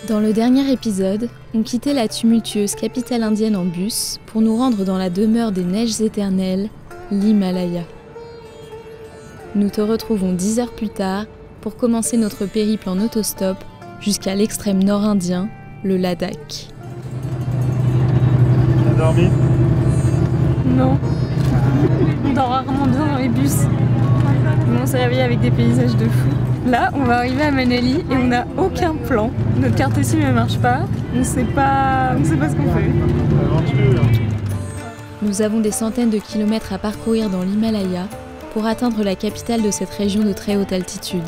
Dans le dernier épisode, on quittait la tumultueuse capitale indienne en bus pour nous rendre dans la demeure des neiges éternelles, l'Himalaya. Nous te retrouvons 10 heures plus tard pour commencer notre périple en autostop jusqu'à l'extrême nord indien, le Ladakh. T'as dormi? Non. On dort rarement bien dans les bus. On s'est réveillé avec des paysages de fou. Là, on va arriver à Manali et on n'a aucun plan. Notre carte SIM ne marche pas. On sait pas ce qu'on fait. Nous avons des centaines de kilomètres à parcourir dans l'Himalaya pour atteindre la capitale de cette région de très haute altitude,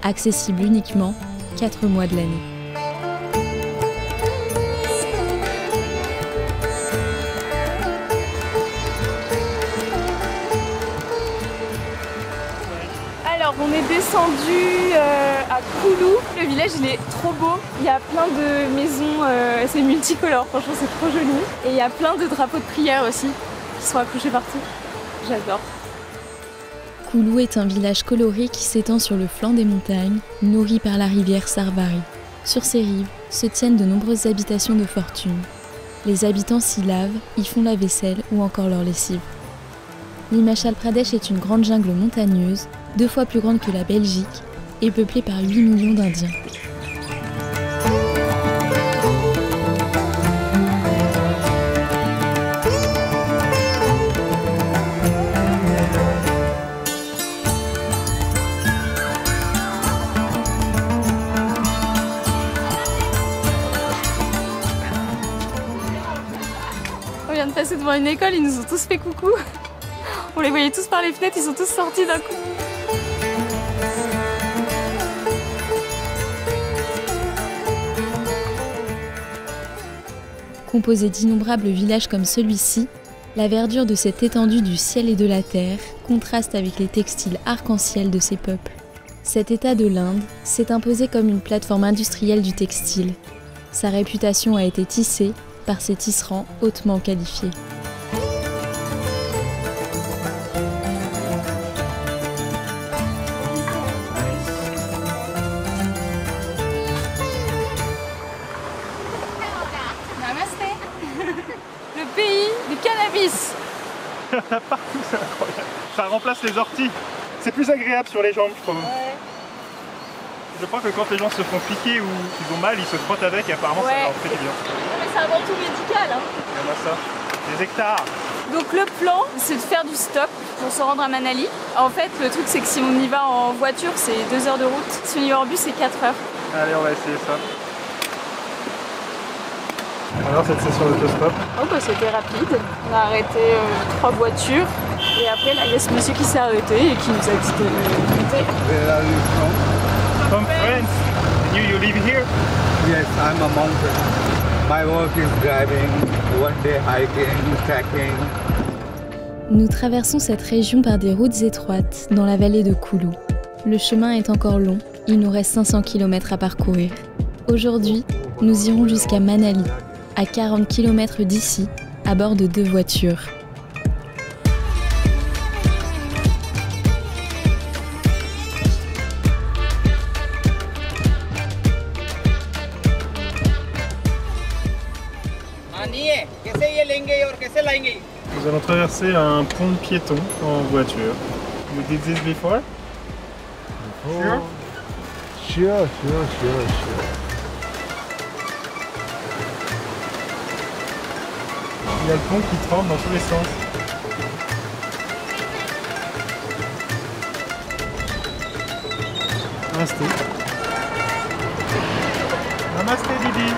accessible uniquement 4 mois de l'année. Alors, on est descendu à Kulu. Le village, il est trop beau. Il y a plein de maisons, c'est multicolore, franchement, c'est trop joli. Et il y a plein de drapeaux de prière aussi qui sont accrochés partout. J'adore. Kulu est un village coloré qui s'étend sur le flanc des montagnes, nourri par la rivière Sarvari. Sur ses rives se tiennent de nombreuses habitations de fortune. Les habitants s'y lavent, y font la vaisselle ou encore leur lessive. L'Himachal Pradesh est une grande jungle montagneuse, 2 fois plus grande que la Belgique, et peuplée par 8 millions d'Indiens. On vient de passer devant une école, ils nous ont tous fait coucou. On les voyait tous par les fenêtres, ils sont tous sortis d'un coup. Composé d'innombrables villages comme celui-ci, la verdure de cette étendue du ciel et de la terre contraste avec les textiles arc-en-ciel de ces peuples. Cet État de l'Inde s'est imposé comme une plateforme industrielle du textile. Sa réputation a été tissée par ses tisserands hautement qualifiés. Le pays du cannabis. Partout, c'est incroyable. Ça remplace les orties. C'est plus agréable sur les jambes, je trouve. Ouais. Je crois que quand les gens se font piquer ou qu'ils ont mal, ils se frottent avec et apparemment ça leur fait du bien. Mais c'est avant tout médical. Hein. Il y en a ça. Des hectares. Donc le plan, c'est de faire du stop pour se rendre à Manali. En fait, le truc, c'est que si on y va en voiture, c'est 2 heures de route. Si on y va en bus, c'est 4 heures. Allez, on va essayer ça. Alors cette session d'autostop? Oh bah c'était rapide. On a arrêté 3 voitures. Et après, là, il y a ce monsieur qui s'est arrêté et qui nous a dit de monter. Where are you from? From France. And you live here? Yes, I'm a mountain. My work is driving, one day hiking, trekking. Nous traversons cette région par des routes étroites dans la vallée de Kulu. Le chemin est encore long, il nous reste 500 km à parcourir. Aujourd'hui, nous irons jusqu'à Manali, à 40 km d'ici, à bord de 2 voitures. Nous allons traverser un pont de piétons en voiture. You did this before? Sure? Sure. Il y a le pont qui tremble dans tous les sens. Namasté. Namasté Didi.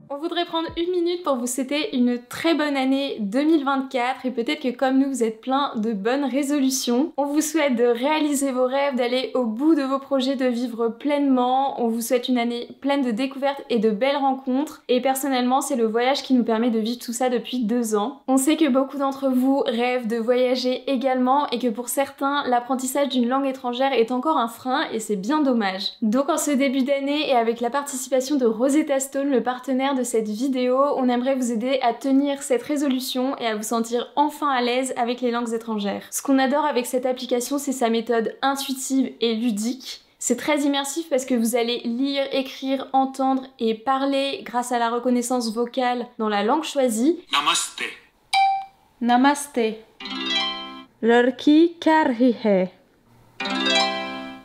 On voudrait prendre une minute pour vous souhaiter une très bonne année 2024 et peut-être que comme nous, vous êtes plein de bonnes résolutions. On vous souhaite de réaliser vos rêves, d'aller au bout de vos projets, de vivre pleinement. On vous souhaite une année pleine de découvertes et de belles rencontres. Et personnellement, c'est le voyage qui nous permet de vivre tout ça depuis 2 ans. On sait que beaucoup d'entre vous rêvent de voyager également et que pour certains, l'apprentissage d'une langue étrangère est encore un frein et c'est bien dommage. Donc en ce début d'année et avec la participation de Rosetta Stone, le partenaire de cette vidéo, vidéo, on aimerait vous aider à tenir cette résolution et à vous sentir enfin à l'aise avec les langues étrangères. Ce qu'on adore avec cette application, c'est sa méthode intuitive et ludique. C'est très immersif parce que vous allez lire, écrire, entendre et parler grâce à la reconnaissance vocale dans la langue choisie. Namaste. Namaste. Lorki karhihe.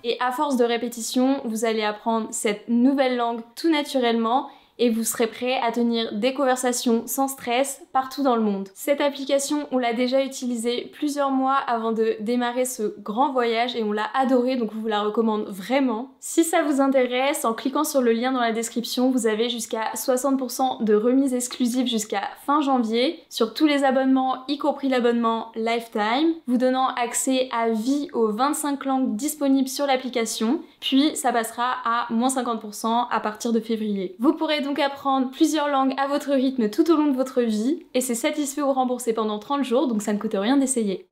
Et à force de répétition, vous allez apprendre cette nouvelle langue tout naturellement et vous serez prêt à tenir des conversations sans stress partout dans le monde. Cette application, on l'a déjà utilisée plusieurs mois avant de démarrer ce grand voyage et on l'a adorée, donc je vous la recommande vraiment. Si ça vous intéresse, en cliquant sur le lien dans la description, vous avez jusqu'à 60% de remise exclusive jusqu'à fin janvier sur tous les abonnements, y compris l'abonnement Lifetime, vous donnant accès à vie aux 25 langues disponibles sur l'application, puis ça passera à moins 50% à partir de février. Vous pourrez donc apprendre plusieurs langues à votre rythme tout au long de votre vie et c'est satisfait ou remboursé pendant 30 jours, donc ça ne coûte rien d'essayer.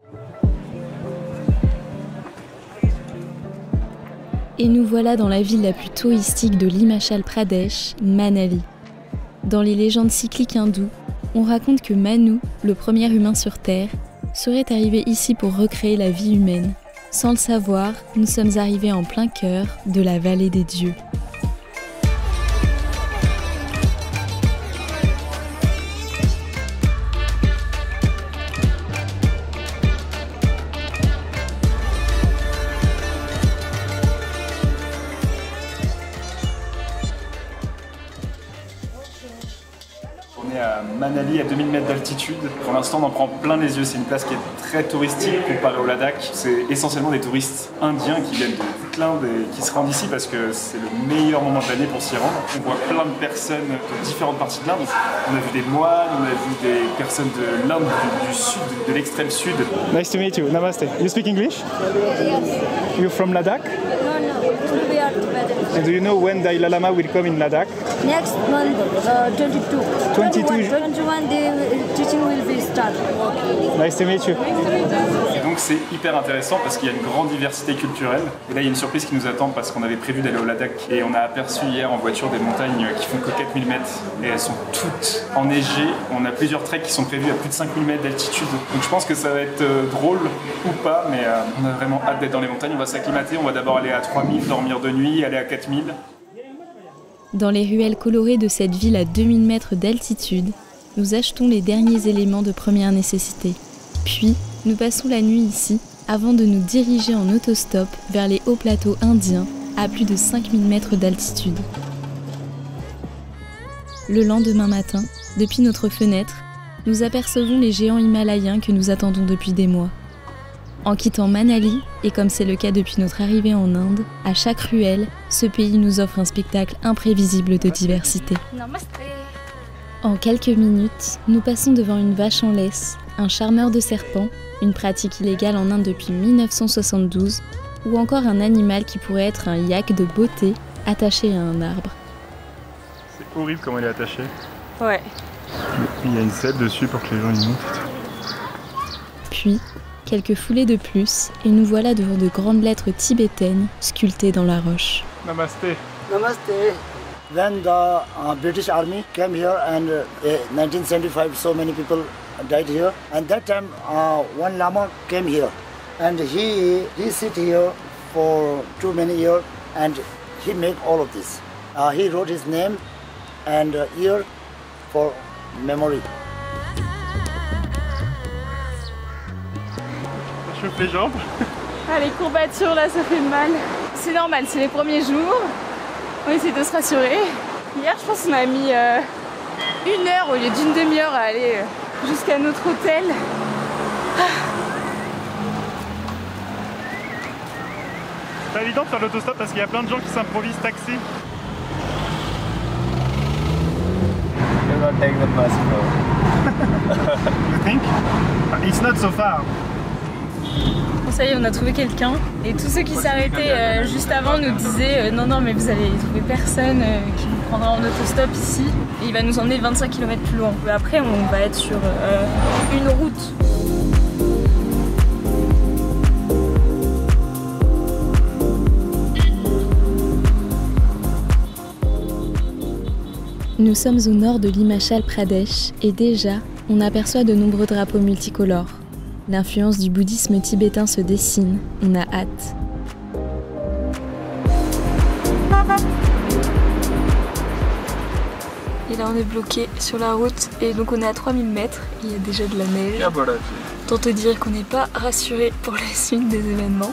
Et nous voilà dans la ville la plus touristique de l'Himachal Pradesh, Manali. Dans les légendes cycliques hindoues, on raconte que Manu, le premier humain sur Terre, serait arrivé ici pour recréer la vie humaine. Sans le savoir, nous sommes arrivés en plein cœur de la vallée des dieux. On est à Manali, à 2000 mètres d'altitude. Pour l'instant, on en prend plein les yeux. C'est une place qui est très touristique comparée au Ladakh. C'est essentiellement des touristes indiens qui viennent de toute l'Inde et qui se rendent ici parce que c'est le meilleur moment de l'année pour s'y rendre. On voit plein de personnes de différentes parties de l'Inde. On a vu des moines, on a vu des personnes de l'Inde du sud, de l'extrême sud. Nice to meet you. Namaste. You speak English? Yes. You're from Ladakh? No. We are together. And do you know when Dalai Lama will come in Ladakh? Next month, 22. 21, the teaching will be started. Nice to meet you. Et donc c'est hyper intéressant parce qu'il y a une grande diversité culturelle. Et là il y a une surprise qui nous attend parce qu'on avait prévu d'aller au Ladakh et on a aperçu hier en voiture des montagnes qui font que 4000 mètres et elles sont toutes enneigées. On a plusieurs treks qui sont prévus à plus de 5000 mètres d'altitude. Donc je pense que ça va être drôle ou pas, mais on a vraiment hâte d'être dans les montagnes. On va s'acclimater, on va d'abord aller à 3000, dormir de nuit, aller à 4000. Dans les ruelles colorées de cette ville à 2000 mètres d'altitude, nous achetons les derniers éléments de première nécessité. Puis, nous passons la nuit ici avant de nous diriger en autostop vers les hauts plateaux indiens à plus de 5000 mètres d'altitude. Le lendemain matin, depuis notre fenêtre, nous apercevons les géants himalayens que nous attendons depuis des mois. En quittant Manali, et comme c'est le cas depuis notre arrivée en Inde, à chaque ruelle, ce pays nous offre un spectacle imprévisible de diversité. Namaste. En quelques minutes, nous passons devant une vache en laisse, un charmeur de serpents, une pratique illégale en Inde depuis 1972, ou encore un animal qui pourrait être un yak de beauté attaché à un arbre. C'est horrible comment il est attaché. Ouais. Il y a une selle dessus pour que les gens y montent. Puis, quelques foulées de plus, et nous voilà devant de grandes lettres tibétaines sculptées dans la roche. Namaste. Namaste. When the British Army came here and in 1975 so many people died here, and that time one Lama came here and he sit here for too many years and he make all of this. He wrote his name and year for memory. Je chauffe les jambes. Ah, les courbatures là, ça fait mal. C'est normal, c'est les premiers jours. On essaie de se rassurer. Hier, je pense qu'on a mis 1 heure au lieu d'une demi-heure à aller jusqu'à notre hôtel. C'est pas évident de faire l'autostop parce qu'il y a plein de gens qui s'improvisent taxi. You not take the bus, bro. You think? It's not so far. Bon, ça y est, on a trouvé quelqu'un. Et tous ceux qui s'arrêtaient juste avant nous disaient non, mais vous allez trouver personne qui vous prendra en autostop ici. Et il va nous emmener 25 km plus loin. Après, on va être sur une route. Nous sommes au nord de l'Himachal Pradesh et déjà, on aperçoit de nombreux drapeaux multicolores. L'influence du bouddhisme tibétain se dessine, on a hâte. Et là on est bloqué sur la route et donc on est à 3000 mètres, il y a déjà de la neige. Tant te dire qu'on n'est pas rassuré pour la suite des événements.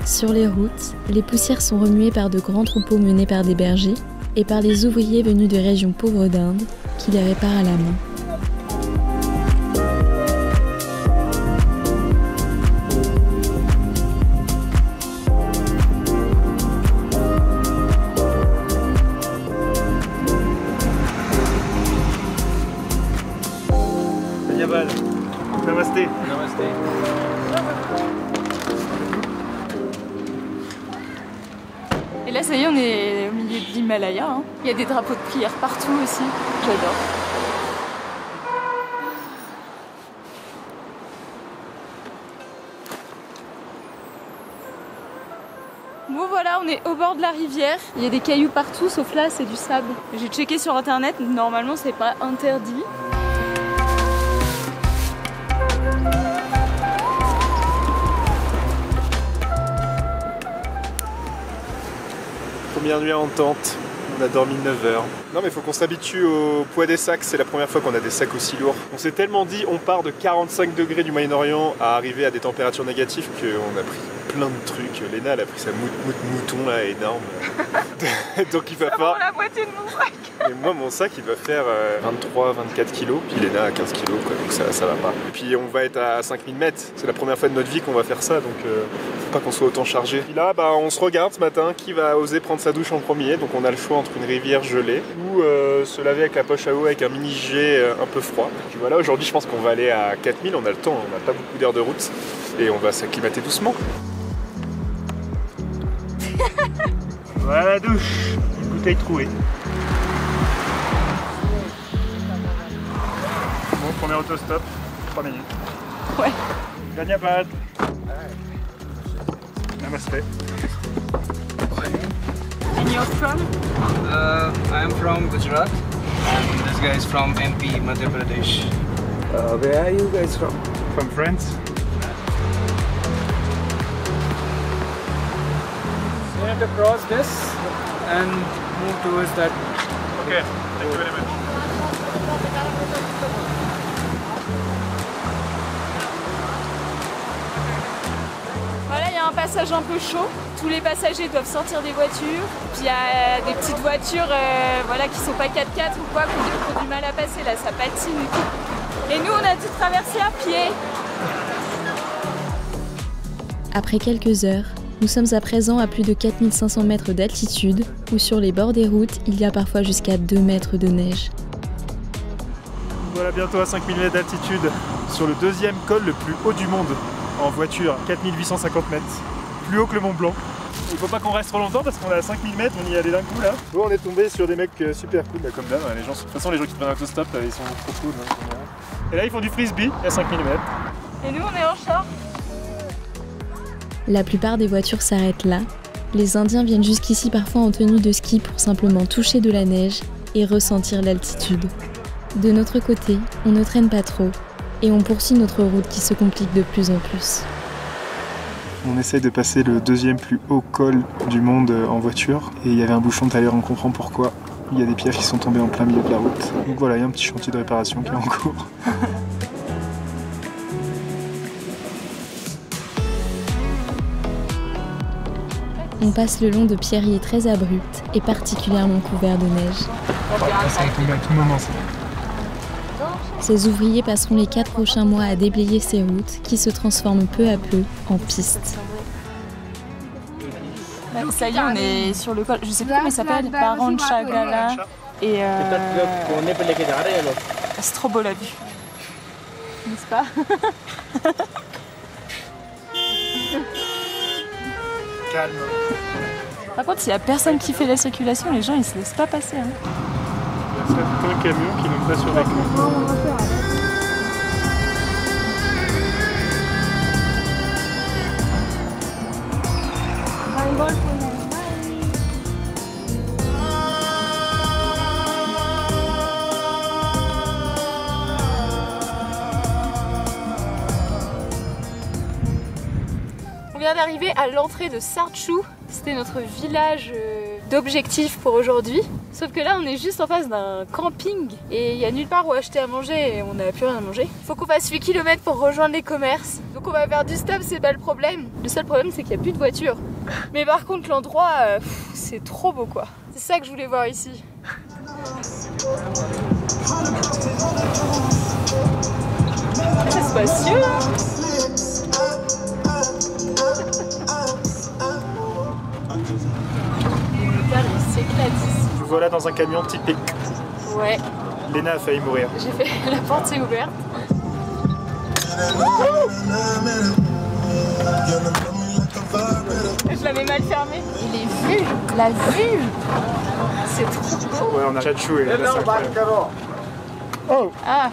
Sur les routes, les poussières sont remuées par de grands troupeaux menés par des bergers et par les ouvriers venus de régions pauvres d'Inde qui les réparent à la main. Namasté. Et là, ça y est, on est au milieu de l'Himalaya. Hein. Il y a des drapeaux de prière partout aussi. J'adore. Bon voilà, on est au bord de la rivière. Il y a des cailloux partout, sauf là, c'est du sable. J'ai checké sur internet, normalement, c'est pas interdit. Première nuit en tente, on a dormi 9 heures. Non mais il faut qu'on s'habitue au poids des sacs, c'est la première fois qu'on a des sacs aussi lourds. On s'est tellement dit, on part de 45 degrés du Moyen-Orient à arriver à des températures négatives qu'on a pris plein de trucs. Léna elle a pris sa mouton là, énorme. Donc il va falloir... la moitié de mon sac. Et moi mon sac il va faire 23-24 kilos, puis Léna a 15 kilos quoi, donc ça va pas. Et puis on va être à 5000 mètres, c'est la première fois de notre vie qu'on va faire ça, donc faut pas qu'on soit autant chargé. Puis là on se regarde ce matin, qui va oser prendre sa douche en premier, donc on a le choix entre une rivière gelée ou se laver avec la poche à eau avec un mini jet un peu froid. Puis voilà, aujourd'hui je pense qu'on va aller à 4000, on a le temps, on n'a pas beaucoup d'heures de route et on va s'acclimater doucement. Voilà la douche, une bouteille trouée. Bon, premier autostop, 3 minutes. Ouais. Dhanyabad. Namasté. And you're from? I am from Gujarat and this guy is from MP, Madhya Pradesh. Where are you guys from? From France. You have to cross this and move towards that. Okay, thank you very much. Voilà, il y a un passage un peu chaud. Tous les passagers doivent sortir des voitures. Puis il y a des petites voitures voilà, qui sont pas 4x4 ou quoi, qui ont du mal à passer. Là, ça patine et tout. Et nous, on a dû traverser à pied. Après quelques heures, nous sommes à présent à plus de 4500 mètres d'altitude, où sur les bords des routes, il y a parfois jusqu'à 2 mètres de neige. Voilà, bientôt à 5000 mètres d'altitude, sur le deuxième col le plus haut du monde, en voiture, 4850 mètres. Plus haut que le Mont Blanc. Il faut pas qu'on reste trop longtemps parce qu'on est à 5000 mètres, on y allait d'un coup là. Bon, on est tombé sur des mecs super cool, là, comme d'hab. De toute façon, les gens qui prennent un autostop, ils sont trop cool. Hein, et là, ils font du frisbee à 5000 mètres. Et nous, on est en short. La plupart des voitures s'arrêtent là. Les Indiens viennent jusqu'ici parfois en tenue de ski pour simplement toucher de la neige et ressentir l'altitude. De notre côté, on ne traîne pas trop et on poursuit notre route qui se complique de plus en plus. On essaye de passer le deuxième plus haut col du monde en voiture et il y avait un bouchon tout à l'heure, on comprend pourquoi. Il y a des pierres qui sont tombées en plein milieu de la route. Donc voilà, il y a un petit chantier de réparation qui est en cours. On passe le long de pierriers très abrupts et particulièrement couverts de neige. Ça va tomber à tout moment ça. Ces ouvriers passeront les 4 prochains mois à déblayer ces routes qui se transforment peu à peu en pistes. Ça y est, on est sur le col, je sais plus comment il s'appelle, Baranchagala. Et c'est trop beau la vue. N'est-ce pas? Calme. Par contre, s'il n'y a personne qui fait la circulation, les gens ils se laissent pas passer. Hein. Il y a un camion qui ne pas sur l'écran. On vient d'arriver à l'entrée de Sarchou. C'était notre village d'objectifs pour aujourd'hui. Sauf que là on est juste en face d'un camping et il n'y a nulle part où acheter à manger et on n'a plus rien à manger. Faut qu'on fasse 8 km pour rejoindre les commerces. Donc on va faire du stop, c'est pas le problème. Le seul problème c'est qu'il n'y a plus de voitures. Mais par contre l'endroit, c'est trop beau quoi. C'est ça que je voulais voir ici. C'est spacieux hein. Il s'éclate ici. Nous voilà dans un camion typique. Ouais. Léna a failli mourir. J'ai fait la porte est ouverte. Je l'avais mal fermé. Et les vues, la vue, c'est trop beau. Ouais, on a Sarchou et là c'est incroyable. Oh. Ah.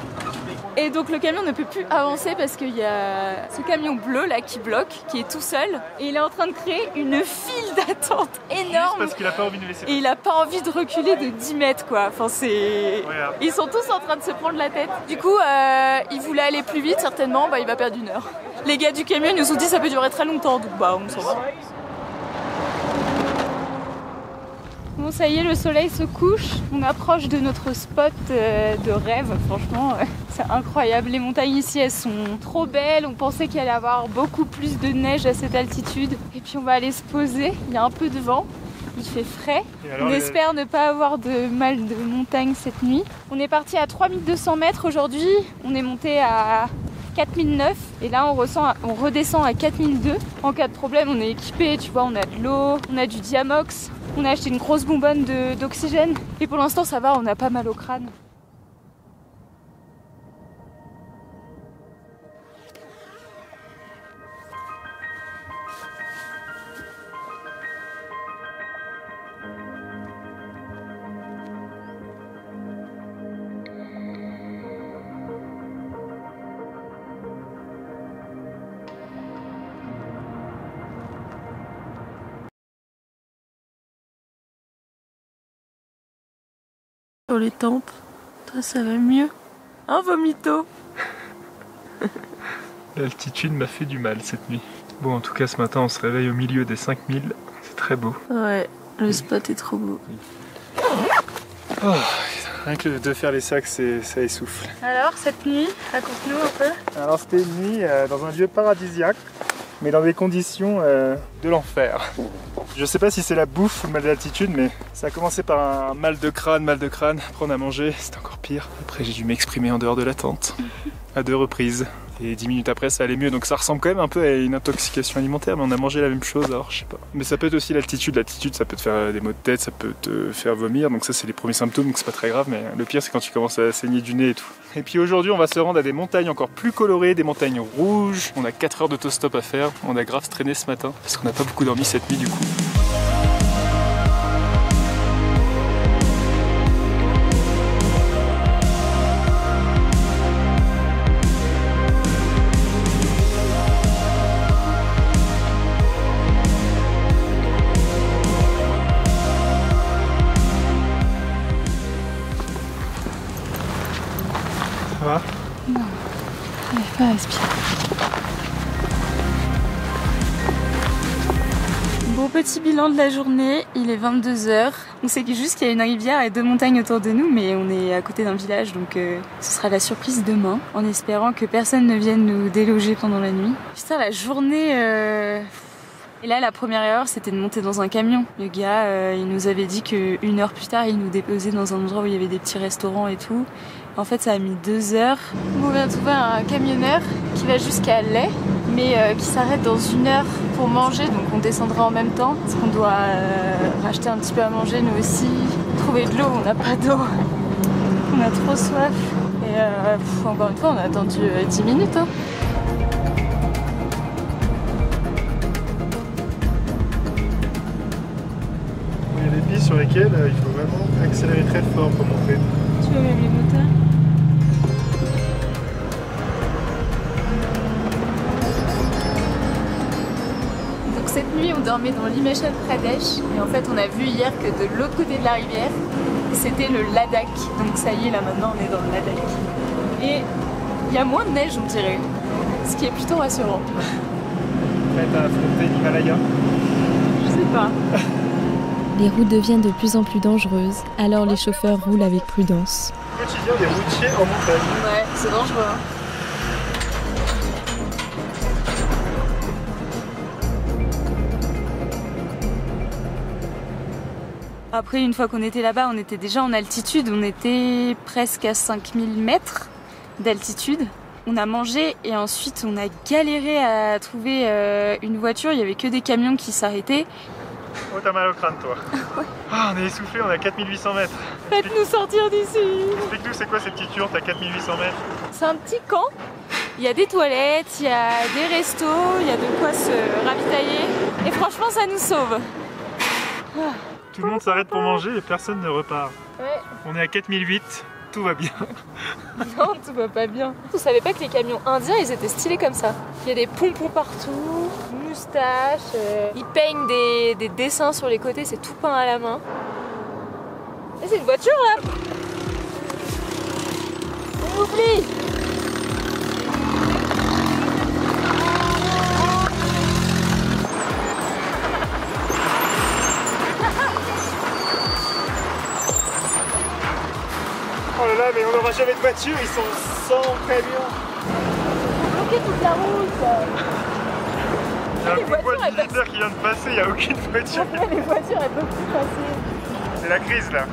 Et donc le camion ne peut plus avancer parce qu'il y a ce camion bleu là qui bloque, qui est tout seul. Et il est en train de créer une file d'attente énorme. Parce qu'il a pas envie de laisser. Et il a pas envie de reculer de 10 mètres quoi. Enfin c'est... Regarde. Ils sont tous en train de se prendre la tête. Du coup il voulait aller plus vite certainement, bah il va perdre 1 heure. Les gars du camion ils nous ont dit ça peut durer très longtemps, donc bah on s'en va. Bon ça y est, le soleil se couche, on approche de notre spot de rêve, franchement c'est incroyable. Les montagnes ici elles sont trop belles, on pensait qu'il allait y avoir beaucoup plus de neige à cette altitude. Et puis on va aller se poser, il y a un peu de vent, il fait frais. On espère ne pas avoir de mal de montagne cette nuit. On est parti à 3200 mètres aujourd'hui, on est monté à 4009 et là on redescend à 4002. En cas de problème on est équipé, tu vois, on a de l'eau, on a du Diamox. On a acheté une grosse bonbonne d'oxygène et pour l'instant ça va, on n'a pas mal au crâne. Sur les tempes, toi ça va mieux. Hein vomito. L'altitude m'a fait du mal cette nuit. Bon en tout cas ce matin on se réveille au milieu des 5000, c'est très beau. Ouais, le spot est trop beau. Oh, rien que de faire les sacs ça essouffle. Alors cette nuit, raconte-nous un peu. Alors c'était une nuit dans un lieu paradisiaque, mais dans des conditions de l'enfer. Je sais pas si c'est la bouffe ou le mal d'altitude, mais ça a commencé par un mal de crâne. Après on a mangé, c'était encore pire. Après j'ai dû m'exprimer en dehors de la tente, à 2 reprises. Et 10 minutes après ça allait mieux, donc ça ressemble quand même un peu à une intoxication alimentaire, mais on a mangé la même chose, alors je sais pas. Mais ça peut être aussi l'altitude, ça peut te faire des maux de tête, ça peut te faire vomir, donc ça c'est les premiers symptômes, donc c'est pas très grave, mais le pire c'est quand tu commences à saigner du nez et tout. Et puis aujourd'hui on va se rendre à des montagnes encore plus colorées, des montagnes rouges. On a 4 heures d'autostop à faire, on a grave traîné ce matin, parce qu'on n'a pas beaucoup dormi cette nuit du coup. Ça va ? Non, j'arrive pas à respirer. Bon, petit bilan de la journée, il est 22 h. On sait juste qu'il y a une rivière et 2 montagnes autour de nous, mais on est à côté d'un village, donc ce sera la surprise demain, en espérant que personne ne vienne nous déloger pendant la nuit. Putain, la journée... Et là, la première erreur, c'était de monter dans un camion. Le gars, il nous avait dit qu'1 heure plus tard, il nous déposait dans un endroit où il y avait des petits restaurants et tout. En fait, ça a mis 2 heures. On vient de trouver un camionneur qui va jusqu'à Lay, mais qui s'arrête dans 1 heure pour manger, donc on descendra en même temps. Parce qu'on doit racheter un petit peu à manger, nous aussi. Trouver de l'eau, on n'a pas d'eau. On a trop soif. Et encore une fois, on a attendu 10 minutes. Hein. Il y a des pistes sur lesquelles il faut vraiment accélérer très fort pour monter. Tu vois même les moteurs. cette nuit, on dormait dans l'Himachal Pradesh et en fait, on a vu hier que de l'autre côté de la rivière, c'était le Ladakh. Donc ça y est, là maintenant, on est dans le Ladakh. Et il y a moins de neige, on dirait, ce qui est plutôt rassurant. Prête à affronter l'Himalaya? Je sais pas. Les routes deviennent de plus en plus dangereuses, alors les chauffeurs roulent avec prudence. Quotidien des routiers en montagne. Ouais, c'est dangereux. Hein. Après, une fois qu'on était là-bas, on était déjà en altitude, on était presque à 5000 mètres d'altitude. On a mangé et ensuite on a galéré à trouver une voiture, il n'y avait que des camions qui s'arrêtaient. Oh, t'as mal au crâne, toi. Ah, on est essoufflé, on est à 4800 mètres. Faites-nous sortir d'ici. Explique-nous, c'est quoi cette petite yourte à 4800 mètres? C'est un petit camp, il y a des toilettes, il y a des restos, il y a de quoi se ravitailler. Et franchement, ça nous sauve. Tout le monde s'arrête pour manger et personne ne repart. Ouais. On est à 4008, tout va bien. Non, tout va pas bien. On savait pas que les camions indiens, ils étaient stylés comme ça. Il y a des pompons partout, moustaches, ils peignent des dessins sur les côtés, c'est tout peint à la main. Et c'est une voiture là. On oublie. Oh là là, mais on n'aura jamais de voiture, ils sont 100 camions. Ils ont bloqué toute la route. Il y a un convoi de militaires qui vient de passer, il n'y a aucune voiture. Après, les voitures, elles peuvent plus passer. C'est la crise là.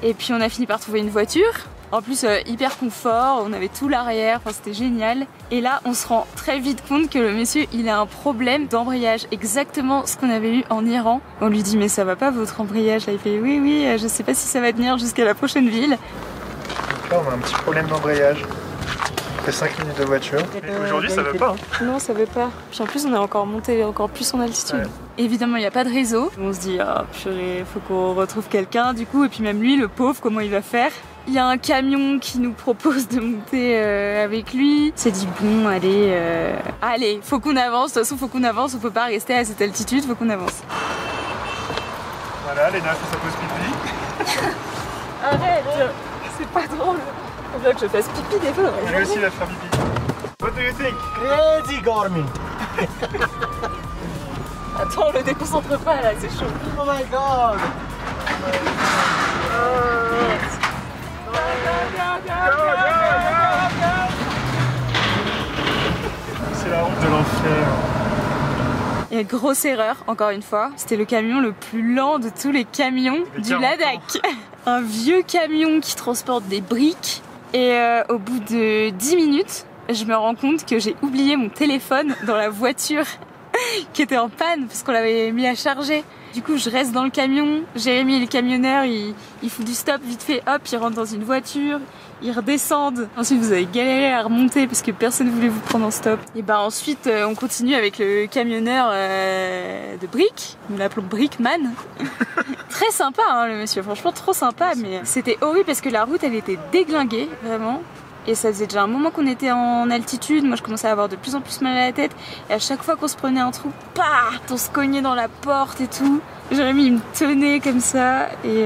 Et puis on a fini par trouver une voiture. En plus, hyper confort, on avait tout l'arrière, enfin, c'était génial. Et là, on se rend très vite compte que le monsieur, il a un problème d'embrayage, exactement ce qu'on avait eu en Iran. On lui dit, mais ça va pas votre embrayage? Là, il fait, oui, oui, je sais pas si ça va tenir jusqu'à la prochaine ville. Donc là, on a un petit problème d'embrayage. Après 5 minutes de voiture. Aujourd'hui, ça veut pas. Hein. Non, ça veut pas. Puis en plus, on est encore monté encore plus en altitude. Ouais. Évidemment, il n'y a pas de réseau. On se dit, oh, purée, faut qu'on retrouve quelqu'un, du coup. Et puis même lui, le pauvre, comment il va faire? Il y a un camion qui nous propose de monter avec lui. Il s'est dit bon, allez, faut qu'on avance. De toute façon, faut qu'on avance. On peut pas rester à cette altitude. Faut qu'on avance. Voilà, Léna fait sa pause pipi. Arrête, c'est pas drôle. On veut que je fasse pipi des fois. Lui aussi, il va faire pipi. What do you think? Crazy government. Attends, on le déconcentre pas là, c'est chaud. Oh my god. C'est la route de l'enfer. Et grosse erreur, encore une fois, c'était le camion le plus lent de tous les camions du Ladakh. Un vieux camion qui transporte des briques. Et au bout de 10 minutes, je me rends compte que j'ai oublié mon téléphone dans la voiture qui était en panne parce qu'on l'avait mis à charger. Du coup, je reste dans le camion. Jérémy, le camionneur, il fout du stop vite fait. Hop, il rentre dans une voiture. Ils redescendent. Ensuite, vous avez galéré à remonter parce que personne ne voulait vous prendre en stop. Et bah ensuite, on continue avec le camionneur de briques. Nous l'appelons Brickman. Très sympa, hein, le monsieur. Franchement, trop sympa. Mais c'était horrible parce que la route, elle était déglinguée, vraiment. Et ça faisait déjà un moment qu'on était en altitude. Moi, je commençais à avoir de plus en plus mal à la tête. Et à chaque fois qu'on se prenait un trou, on se cognait dans la porte et tout. Jérémy, il me tenait comme ça. Et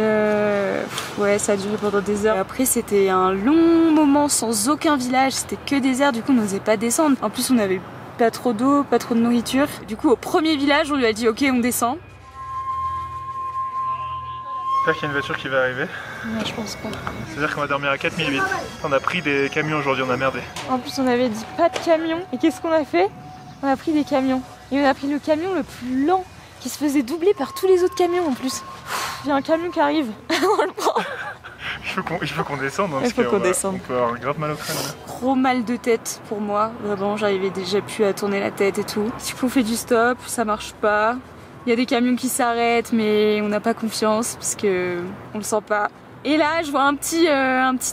ouais, ça a duré pendant des heures. Et après, c'était un long moment sans aucun village. C'était que désert. Du coup, on n'osait pas descendre. En plus, on n'avait pas trop d'eau, pas trop de nourriture. Du coup, au premier village, on lui a dit ok, on descend. J'espère qu'il y a une voiture qui va arriver. Non, je pense pas. C'est-à-dire qu'on va dormir à 4008. On a pris des camions aujourd'hui, on a merdé. En plus, on avait dit pas de camion. Et qu'est-ce qu'on a fait? On a pris des camions. Et on a pris le camion le plus lent, qui se faisait doubler par tous les autres camions en plus. Il y a un camion qui arrive. On le prend. Il faut qu'on descende. Hein, il faut qu'on descende. On peut avoir grave mal au crâne. Gros mal de tête pour moi. Vraiment, j'arrivais déjà plus à tourner la tête et tout. Du coup, on fait du stop, ça marche pas. Il y a des camions qui s'arrêtent, mais on n'a pas confiance parce que on le sent pas. Et là, je vois un petit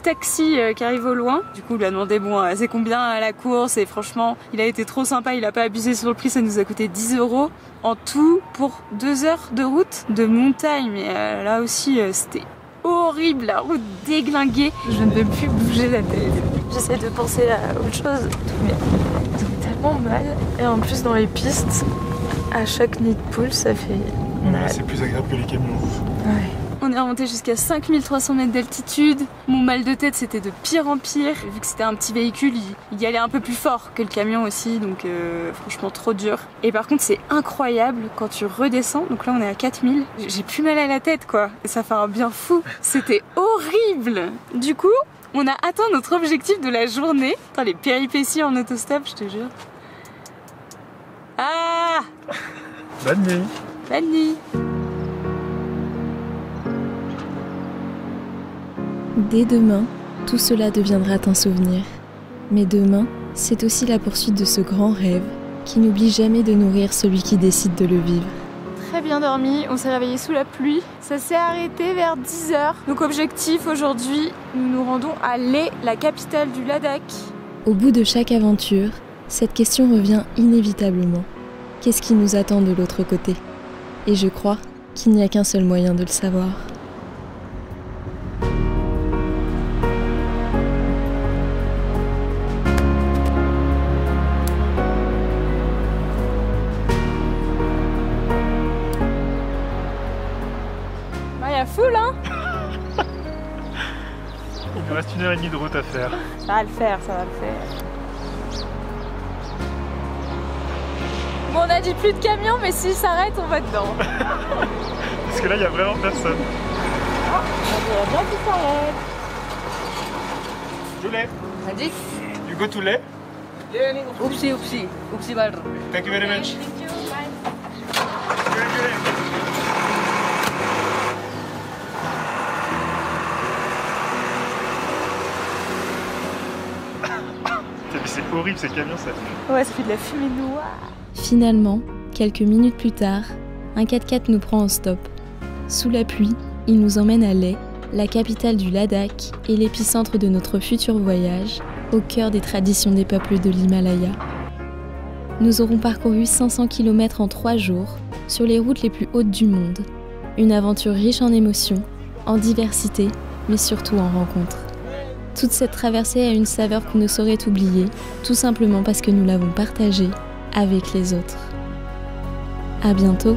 taxi qui arrive au loin. Du coup, il a demandé bon, c'est combien à la course. Et franchement, il a été trop sympa. Il a pas abusé sur le prix. Ça nous a coûté 10 € en tout pour 2 heures de route de montagne. Mais là aussi, c'était horrible, la route déglinguée. Je ne peux plus bouger la tête. J'essaie de penser à autre chose, mais ils ont tellement mal. Et en plus dans les pistes, à chaque nid de poule, ça fait mal. C'est plus agréable que les camions. Ouais. On est remonté jusqu'à 5300 mètres d'altitude. Mon mal de tête c'était de pire en pire. Vu que c'était un petit véhicule, il y allait un peu plus fort que le camion aussi, donc franchement trop dur. Et par contre c'est incroyable quand tu redescends, donc là on est à 4000. J'ai plus mal à la tête quoi, et ça fait un bien fou. C'était horrible. Du coup, on a atteint notre objectif de la journée. Attends, les péripéties en autostop, je te jure. Ah! Bonne nuit. Bonne nuit. Dès demain, tout cela deviendra un souvenir. Mais demain, c'est aussi la poursuite de ce grand rêve qui n'oublie jamais de nourrir celui qui décide de le vivre. Très bien dormi, on s'est réveillé sous la pluie. Ça s'est arrêté vers 10h. Donc objectif aujourd'hui, nous nous rendons à Leh, la capitale du Ladakh. Au bout de chaque aventure, cette question revient inévitablement. Qu'est-ce qui nous attend de l'autre côté? Et je crois qu'il n'y a qu'un seul moyen de le savoir. Foule hein. Il nous reste 1h30 de route à faire. Ça va le faire, ça va le faire. Bon, on a dit plus de camions, mais s'il s'arrête, on va dedans. Parce que là, il n'y a vraiment personne. Ah, on dirait bien qu'il s'arrête. To Leh. Magic? You go to Leh? Oopsie, oopsie. Oopsie, bad. Thank you very much. Thank you, bye. C'est horrible ces camions, ça. Ouais, ça fait de la fumée noire. Finalement, quelques minutes plus tard, un 4x4 nous prend en stop. Sous la pluie, il nous emmène à Leh, la capitale du Ladakh et l'épicentre de notre futur voyage, au cœur des traditions des peuples de l'Himalaya. Nous aurons parcouru 500 km en 3 jours, sur les routes les plus hautes du monde. Une aventure riche en émotions, en diversité, mais surtout en rencontres. Toute cette traversée a une saveur qu'on ne saurait oublier, tout simplement parce que nous l'avons partagée avec les autres. À bientôt!